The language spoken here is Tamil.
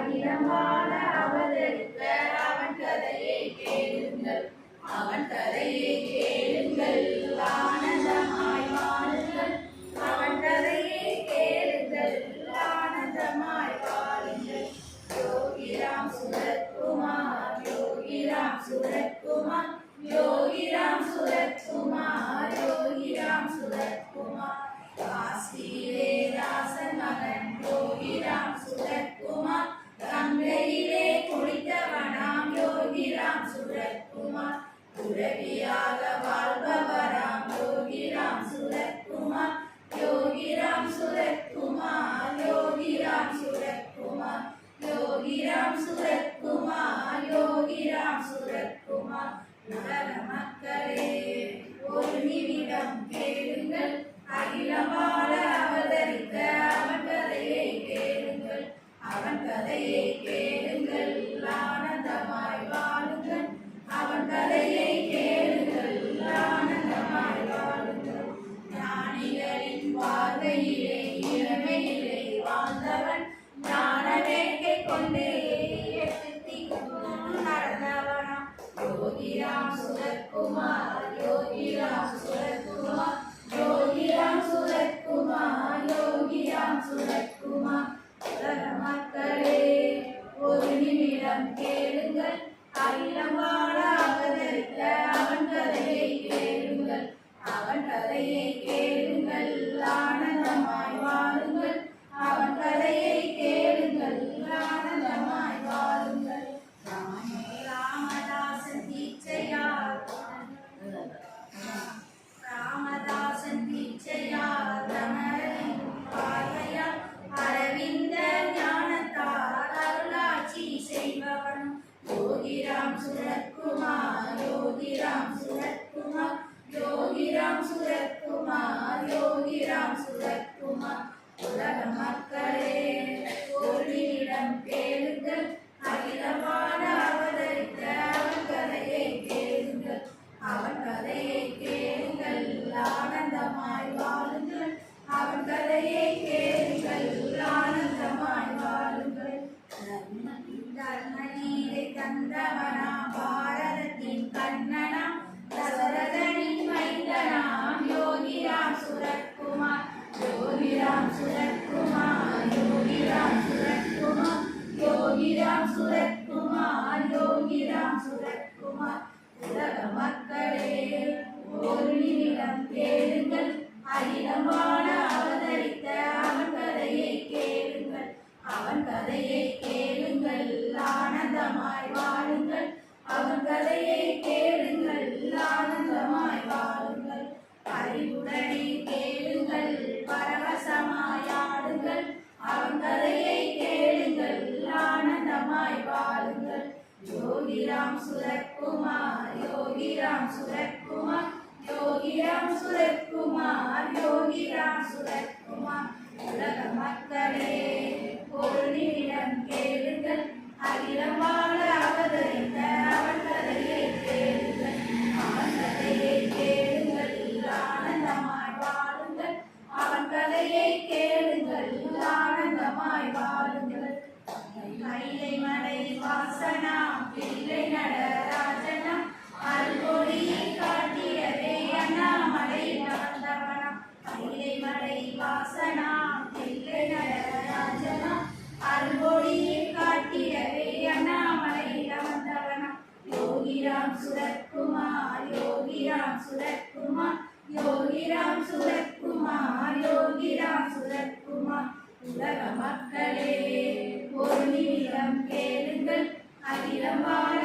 அகிலம் வாழ அவதரித்த அவன் கதையை கேளுங்கள், அவன் கதையை கேளுங்கள், ஆனந்தமாய் வாழுங்கள். அவன் கதையை கேளுங்கள், ஆனந்தமாய் வாழுங்கள். யோகிராம் சுரத்குமார், யோகிராம் சுரத்குமார், யோகிராம் சுரத்குமார், யோகிராம் சுரத்குமார். காசியிலே தாசன் மகன் யோகிராம் சுரத்குமார், கங்கையிலே குளித்தவனாம் யோகிராம் சுரத்குமார். துறவியாக வாழ்பவராம் யோகிராம் சுரத்குமார், யோகிராம் சுரத்குமார், யோகிராம் சுரத்குமார், யோகிராம் சுரத்குமார், யோகிராம் சுரத்குமார். உலக மக்களே ஒரு நிமிடம் கேளுங்கள், அகிலம் வாழ அவதரித்த அவன் கதையை கேளுங்கள், அவன் கதையை கேளுங்கள், ஆனந்தமாய் வாழுங்கள். அவன் கதையை கேளுங்கள், ஆனந்தமாய் வாழுங்கள். ஞானிகளின் பார்வையிலே இளமையிலே வாழ்ந்தவன், ஞான வேட்கை கொண்டு நடந்தவனாம் யோகிராம் சுரத்குமார், யோகிராம் சுரத்குமார், யோகிராம் சுரத்குமார், யோகிராம் சுரத்குமார். உலக மக்களே ஒரு நிமிடம் கேளுங்கள், அகிலம் வாழ அவதரித்த அவன் கதையை கேளுங்கள், அவன் கதையை கேளுங்கள், ஆனந்தமாய் வாழுங்கள். அவன் கதையை கேளுங்கள், ஆனந்தமாய் வாழுங்கள். ராமதாசன் தீட்சையார், ராமதாசன் தீட்சையார், ரமணரின் பார்வையால் அரவிந்த ஞானத்தார் அருளாட்சி செய்பவனும் யோகிராம் சுரத்குமார், யோகிராம் சுரத்குமார், யோகிராம் சுரத்குமார், யோகிராம் சுரத்குமார். உலக மக்களே ஒரு நிமிடம் கேளுங்கள், அகிலம் வாழ அவதரித்த அவன் கதையை கேளுங்கள், அவன் கதையை கேளுங்கள், ஆனந்தமாய் வாழுங்கள். அவன் கதையை கேளுங்கள், ஆனந்தமாய் வாழுங்கள். தர்மநீரை தந்தவனா பாரதத்தின் கண்ணனா, தசரதனின் மைந்தனாம் யோகிராம் சுரத்குமார், யோகிராம் சுரத்குமார், யோகிராம் சுரத்குமார், யோகிராம் சுரத்குமார், யோகிராம் சுரத்குமார். உலக மக்களே ஒரு நிமிடம் கேளுங்கள், அகிலம் வாழ அவதரித்த அவன் கதையை கேளுங்கள், அவன் கதையை கேளுங்கள், ஆனந்தமாய் வாழுங்கள். அவன் கதையை கேளுங்கள், ஆனந்தமாய் வாழுங்கள். அறிவுடனே கேளுங்கள், பரவசமாய் ஆடுங்கள். அவன் கதையை கேளுங்கள், ஆனந்தமாய் வாழுங்கள். யோகிராம் சுரத்குமார், யோகிராம் சுரத்குமார், யோகிராம் சுரத்குமார், யோகிராம் சுரத்குமார். உலக மக்களே ஒரு நிமிடம் கேளுங்கள், அகிலம் வாழ அவதரித்த அவன் கதையை கேளுங்கள், அவன் கதையை கேளுங்கள், ஆனந்தமாய் வாழுங்கள். அவன் கதையை கேளுங்கள், ஆனந்தமாய் வாழுங்கள். கைலை மலை வாசனா பிள்ளை நடராஜனா, அல்கொடியை காட்டியதே அண்ணாமலை வந்தவனா. கைலை மலை வாசனா பிள்ளை நடராஜனா, அல்கொடியை காட்டியதே அண்ணாமலை வந்தவனா. யோகிராம் சுரத்குமார், யோகிராம் சுரத்குமார், யோகிராம் சுரத்குமார், யோகிராம் சுரத்குமார். உலக மக்களே ஒரு நிமிடம் கேளுங்கள், அகிலம் வாழ